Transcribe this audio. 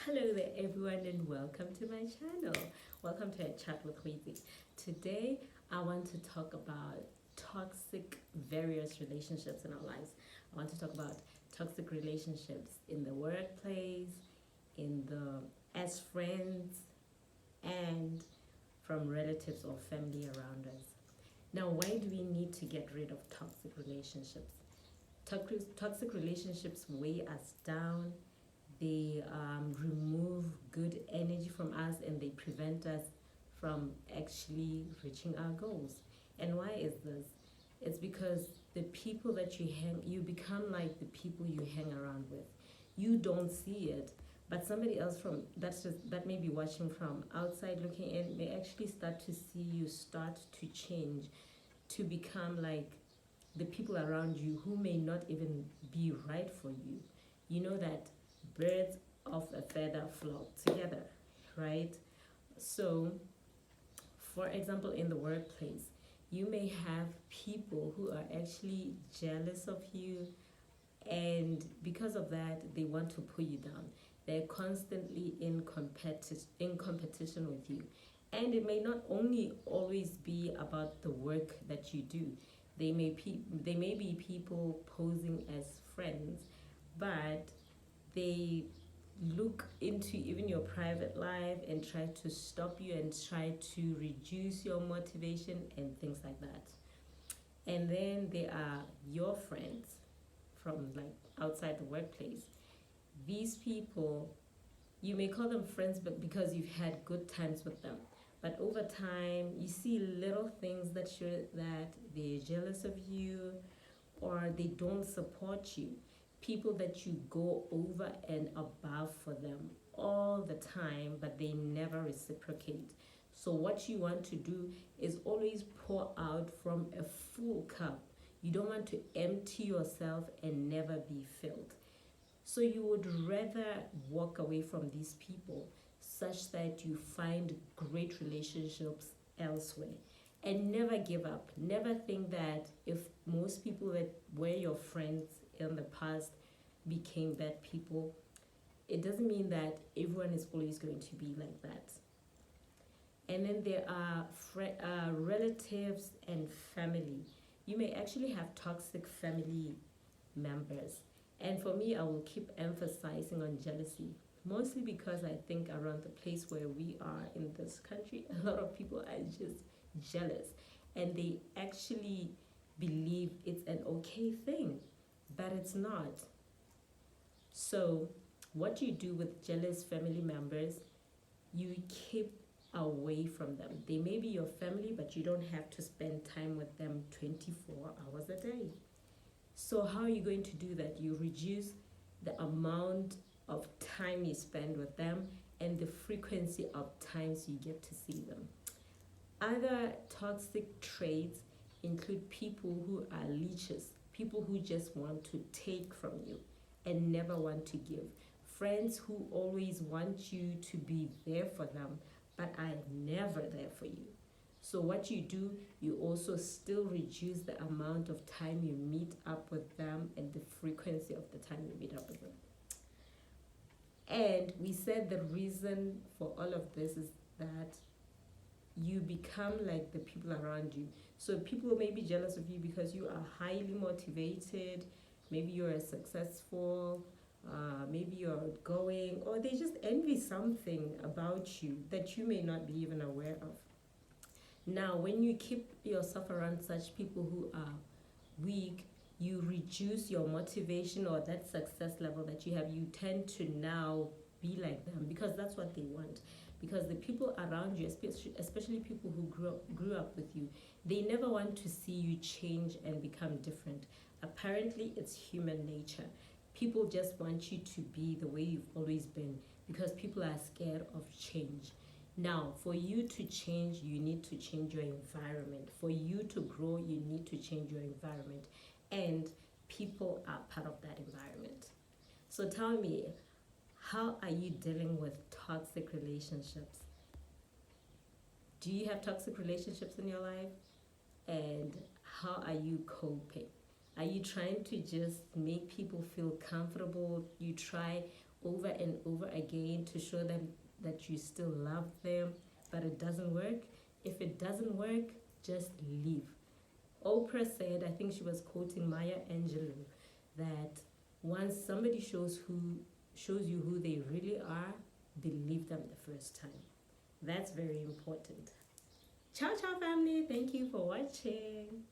Hello there, everyone, and welcome to my channel. Welcome to a chat with Weezy. Today, I want to talk about toxic various relationships in our lives. I want to talk about toxic relationships in the workplace, in the as friends, and from relatives or family around us. Now, why do we need to get rid of toxic relationships? Toxic relationships weigh us down, they remove good energy from us, and they prevent us from actually reaching our goals. And why is this? It's because the people that you become like the people you hang around with. You don't see it, but somebody else that may be watching from outside looking in may actually start to see you start to change, to become like the people around you who may not even be right for you. You know that birds of a feather flock together, right? So, for example, in the workplace, you may have people who are actually jealous of you, and because of that, they want to pull you down. They're constantly in competition with you. And it may not only always be about the work that you do. They may be people posing as friends, but they look into even your private life and try to stop you and try to reduce your motivation and things like that. And then there are your friends from like outside the workplace. These people, you may call them friends, but because you've had good times with them. But over time, you see little things that show that they're jealous of you or they don't support you. People that you go over and above for them all the time, but they never reciprocate. So, what you want to do is always pour out from a full cup. You don't want to empty yourself and never be filled. So, you would rather walk away from these people such that you find great relationships elsewhere. And never give up. Never think that if most people that were your friends in the past became bad people, it doesn't mean that everyone is always going to be like that. And then there are relatives and family. You may actually have toxic family members. And for me, I will keep emphasizing on jealousy, mostly because I think around the place where we are in this country, a lot of people are just jealous, and they actually believe it's an okay thing, but it's not. So, what you do with jealous family members, you keep away from them. They may be your family, but you don't have to spend time with them 24 hours a day. So, how are you going to do that? You reduce the amount of time you spend with them and the frequency of times you get to see them. Other toxic traits include people who are leeches, people who just want to take from you and never want to give. Friends who always want you to be there for them, but are never there for you. So, what you do, you also still reduce the amount of time you meet up with them and the frequency of the time you meet up with them. And we said the reason for all of this is that you become like the people around you. So people may be jealous of you because you are highly motivated, maybe you're successful, maybe you're outgoing, or they just envy something about you that you may not be even aware of. Now, when you keep yourself around such people who are weak, you reduce your motivation or that success level that you have. You tend to now be like them because that's what they want. Because the people around you, especially people who grew up with you, they never want to see you change and become different. Apparently, it's human nature. People just want you to be the way you've always been because people are scared of change. Now, for you to change, you need to change your environment. For you to grow, you need to change your environment. And people are part of that environment. So tell me, how are you dealing with toxic relationships? Do you have toxic relationships in your life? And how are you coping? Are you trying to just make people feel comfortable? You try, over and over again to show them that you still love them, but it doesn't work. If it doesn't work, just leave. Oprah said, I think she was quoting Maya Angelou, that once somebody shows you who they really are, believe them the first time. That's very important. Ciao, ciao, family. Thank you for watching.